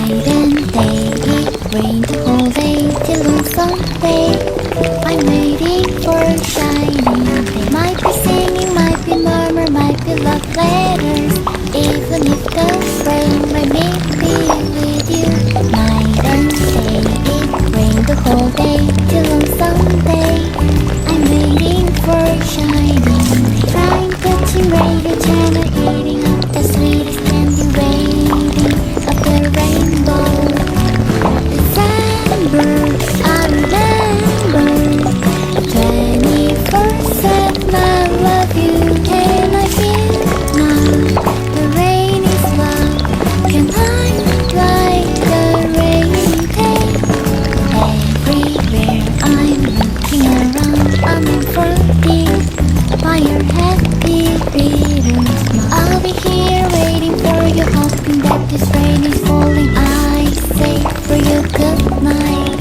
Night and day, it rained the whole day till on Sunday. I'm waiting for a shining day. Might be singing, might be murmur, might be love letters. Even if the rain might make me with you. Night and day, it rained the whole day till on Sunday. I'm waiting for a shining day. Trying touching radio channel, eating up the sweetest candy, waiting of the rainbow. December, I remember. 24/7, I love you. Can I feel now? The rain is love. Can I like the rainy day? Everywhere I'm looking around, I'm unfolding by your happy bitter smile. I'll be here waiting for you, hoping that this rain is falling. I say for you good night.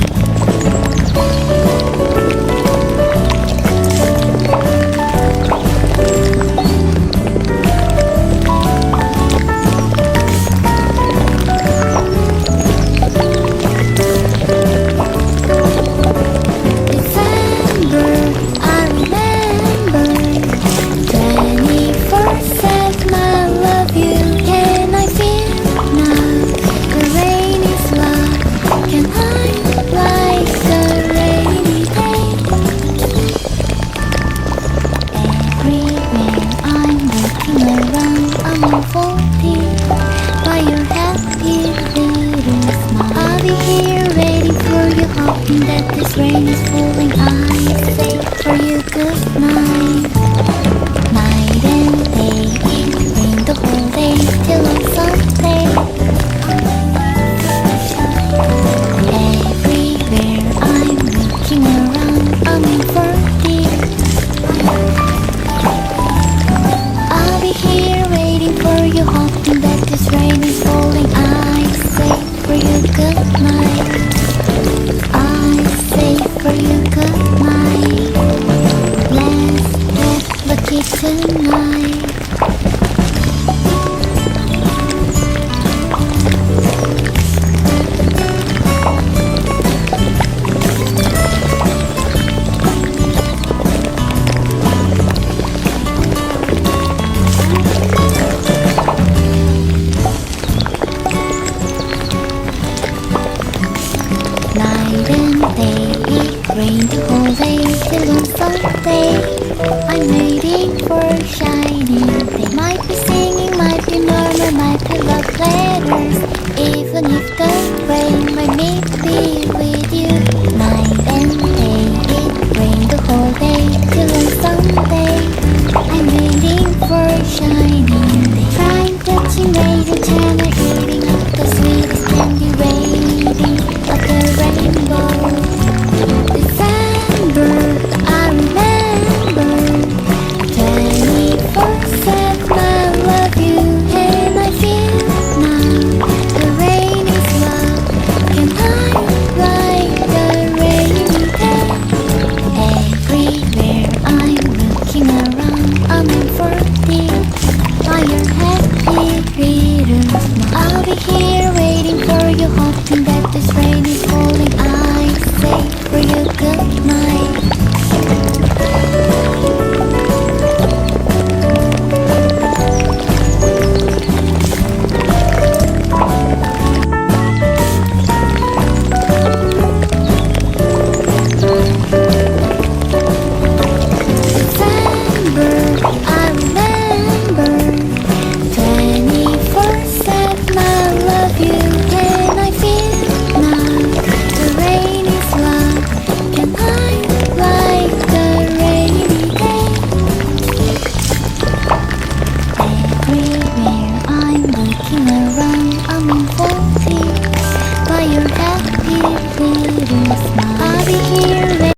That this rain is falling, I say for you good night. Night and day, it rained the whole day till on Sunday. Everywhere I'm looking around, I'm in for it. I'll be here waiting for you, hoping that this rain is falling. I say for you good night. For you good night. Let's get lucky tonight. Night and day, rained the whole day till on Sunday. I'm waiting for a shining day. Might be singing, might be murmur, might be love letters. Even if the rain might make me with you. Night and day, it rained the whole day till on Sunday. I'm waiting for a shining day. Trying touching radio channel, eating up the sweetest candy, waiting of the rainbow. December, I remember. 24/7, I love you. Can I feel now? The rain is love. Can I like the rainy day? Everywhere I'm looking around, I'm in for it. By your happy bitter smile, I'll be here waiting for you, hoping that